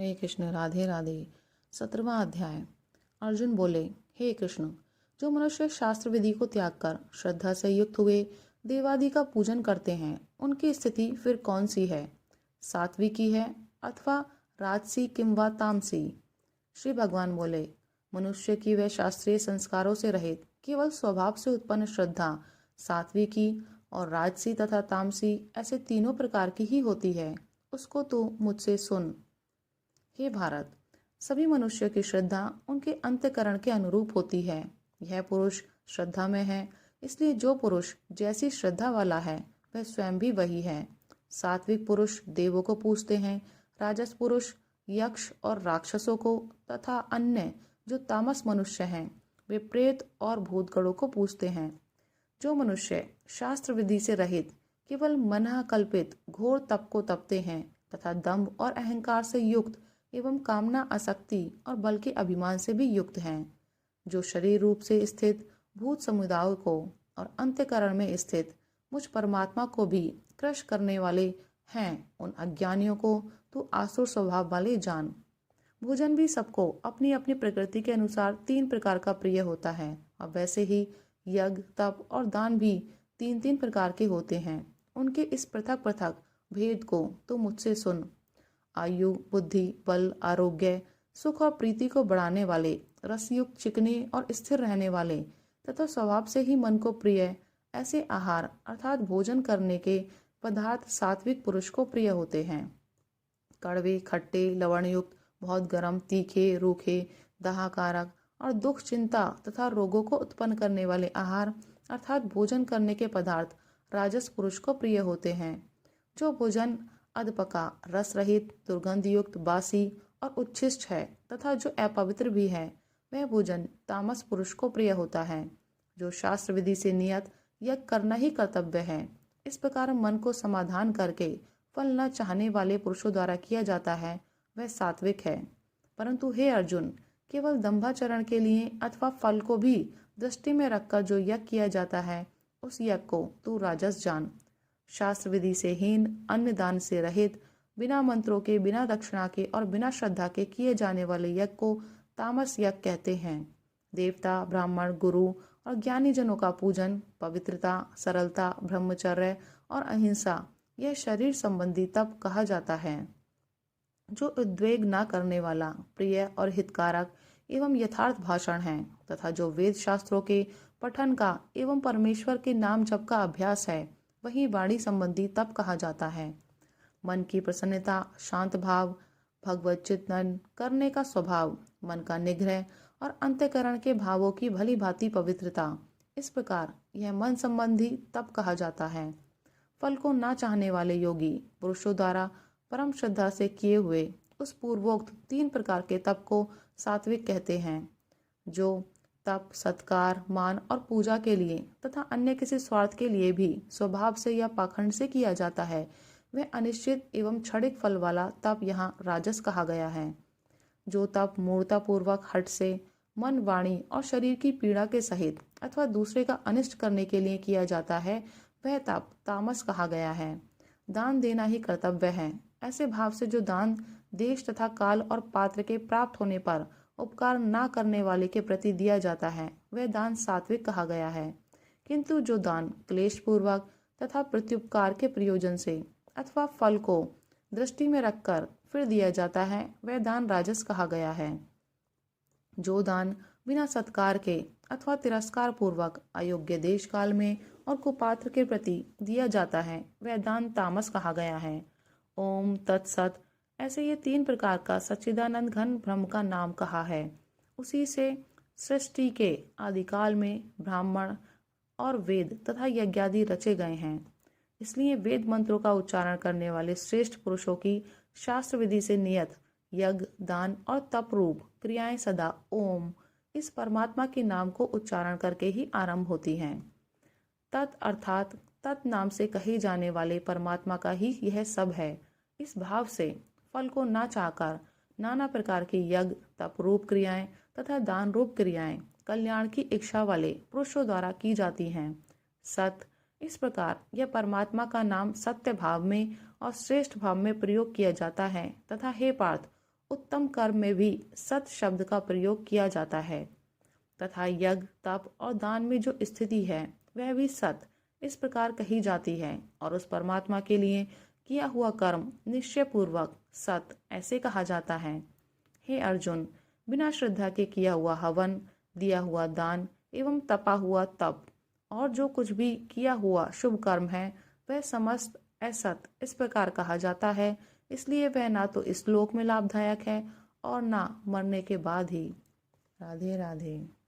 हरे कृष्ण। राधे राधे। 17वां अध्याय। अर्जुन बोले, हे कृष्ण, जो मनुष्य शास्त्र विधि को त्याग कर श्रद्धा से युक्त हुए देवादि का पूजन करते हैं, उनकी स्थिति फिर कौन सी है? सात्विकी है अथवा राजसी किंवा तामसी? श्री भगवान बोले, मनुष्य की वह शास्त्रीय संस्कारों से रहित केवल स्वभाव से उत्पन्न श्रद्धा सात्विकी और राजसी तथा तामसी ऐसे तीनों प्रकार की ही होती है। उसको तू मुझसे सुन। हे भारत, सभी मनुष्य की श्रद्धा उनके अंतःकरण के अनुरूप होती है। यह पुरुष श्रद्धा में है, इसलिए जो पुरुष जैसी श्रद्धा वाला है वह स्वयं भी वही है। सात्विक पुरुष देवों को पूजते हैं, राजस पुरुष यक्ष और राक्षसों को तथा अन्य जो तामस मनुष्य हैं वे प्रेत और भूतगणों को पूजते हैं। जो मनुष्य शास्त्र विधि से रहित केवल मन कल्पित घोर तप को तपते हैं तथा दंभ और अहंकार से युक्त एवं कामना आसक्ति और बल के अभिमान से भी युक्त हैं, जो शरीर रूप से स्थित भूत समुदायों को और अंतःकरण में स्थित मुझ परमात्मा को भी क्रश करने वाले हैं, उन अज्ञानियों को तू आसुर स्वभाव वाले जान। भोजन भी सबको अपनी अपनी प्रकृति के अनुसार 3 प्रकार का प्रिय होता है, और वैसे ही यज्ञ तप और दान भी 3-3 प्रकार के होते हैं। उनके इस पृथक पृथक भेद को तू मुझसे सुन। आयु, बुद्धि, बल, आरोग्य, सुख और प्रीति को बढ़ाने वाले, रसयुक्त, चिकने और स्थिर रहने वाले तथा स्वभाव से ही मन को प्रिय ऐसे आहार अर्थात भोजन करने के पदार्थ सात्विक पुरुष को प्रिय होते हैं। कड़वे, खट्टे, लवणयुक्त, बहुत गर्म, तीखे, रूखे, दाहकारक और दुख, चिंता तथा रोगों को उत्पन्न करने वाले आहार अर्थात भोजन करने के पदार्थ राजस पुरुष को प्रिय होते हैं। जो भोजन अधपका, रस रहित, दुर्गंध युक्त, बासी और उच्छिष्ट है तथा जो अपवित्र भी है, वह भोजन तामस पुरुष को प्रिय होता है। जो शास्त्र विधि से नियत यज्ञ करना ही कर्तव्य है, इस प्रकार मन को समाधान करके फल न चाहने वाले पुरुषों द्वारा किया जाता है, वह सात्विक है। परंतु हे अर्जुन, केवल दंभाचरण के लिए अथवा फल को भी दृष्टि में रखकर जो यज्ञ किया जाता है, उस यज्ञ को तू राजस जान। शास्त्र विधि से हीन, अन्न दान से रहित, बिना मंत्रों के, बिना दक्षिणा के और बिना श्रद्धा के किए जाने वाले यज्ञ को तामस यज्ञ कहते हैं। देवता, ब्राह्मण, गुरु और ज्ञानी जनों का पूजन, पवित्रता, सरलता, ब्रह्मचर्य और अहिंसा, यह शरीर संबंधी तप कहा जाता है। जो उद्वेग न करने वाला, प्रिय और हितकारक एवं यथार्थ भाषण है तथा जो वेद शास्त्रों के पठन का एवं परमेश्वर के नाम जप का अभ्यास है, वही वाणी संबंधी तप कहा जाता है। मन की प्रसन्नता, शांत भाव, भगवत चिंतन करने का स्वभाव, मन का निग्रह और अंतःकरण के भावों की भली भांति पवित्रता, इस प्रकार यह मन संबंधी तप कहा जाता है। फल को ना चाहने वाले योगी पुरुषों द्वारा परम श्रद्धा से किए हुए उस पूर्वोक्त 3 प्रकार के तप को सात्विक कहते हैं। जो तप सत्कार, मान और पूजा के लिए तथा अन्य किसी स्वार्थ के लिए भी स्वभाव से या पाखंड से किया जाता है, वह अनिश्चित एवं क्षणिक फल वाला तप यहाँ राजस कहा गया है। जो तप मूर्तापूर्वक हठ से मन, वाणी और शरीर की पीड़ा के सहित अथवा दूसरे का अनिष्ट करने के लिए किया जाता है, वह तप तामस कहा गया है। दान देना ही कर्तव्य है, ऐसे भाव से जो दान देश तथा काल और पात्र के प्राप्त होने पर उपकार ना करने वाले के प्रति दिया जाता है, वह दान सात्विक कहा गया है। किंतु जो दान क्लेश पूर्वक तथा प्रत्युपकार के प्रयोजन से अथवा फल को दृष्टि में रखकर फिर दिया जाता है, वह दान राजस कहा गया है। जो दान बिना सत्कार के अथवा तिरस्कार पूर्वक अयोग्य देश काल में और कुपात्र के प्रति दिया जाता है, वह दान तामस कहा गया है। ओम तत्सत। ऐसे ये 3 प्रकार का सच्चिदानंद घन ब्रह्म का नाम कहा है। उसी से सृष्टि के आदिकाल में ब्राह्मण और वेद तथा यज्ञादि रचे गए हैं। इसलिए वेद मंत्रों का उच्चारण करने वाले श्रेष्ठ पुरुषों की शास्त्र विधि से नियत यज्ञ, दान और तप रूप क्रियाएं सदा ओम इस परमात्मा के नाम को उच्चारण करके ही आरंभ होती हैं। तत् अर्थात तत् नाम से कहे जाने वाले परमात्मा का ही यह सब है। इस भाव से फल को ना चाहकर नाना प्रकार की यज्ञ, तप रूप क्रियाएं तथा दान रूप क्रियाएं कल्याण की इच्छा वाले पुरुषों द्वारा की जाती हैं। सत, इस प्रकार यह परमात्मा का नाम सत्य भाव में और श्रेष्ठ भाव में प्रयोग किया जाता है तथा हे पार्थ, उत्तम कर्म में भी सत शब्द का प्रयोग किया जाता है तथा यज्ञ, तप और दान में जो स्थिति है वह भी सत इस प्रकार कही जाती है और उस परमात्मा के लिए किया हुआ कर्म निश्चय पूर्वक सत ऐसे कहा जाता है। हे अर्जुन, बिना श्रद्धा के किया हुआ हवन, दिया हुआ दान एवं तपा हुआ तप और जो कुछ भी किया हुआ शुभ कर्म है वह समस्त असत इस प्रकार कहा जाता है, इसलिए वह ना तो इस लोक में लाभदायक है और ना मरने के बाद ही। राधे राधे।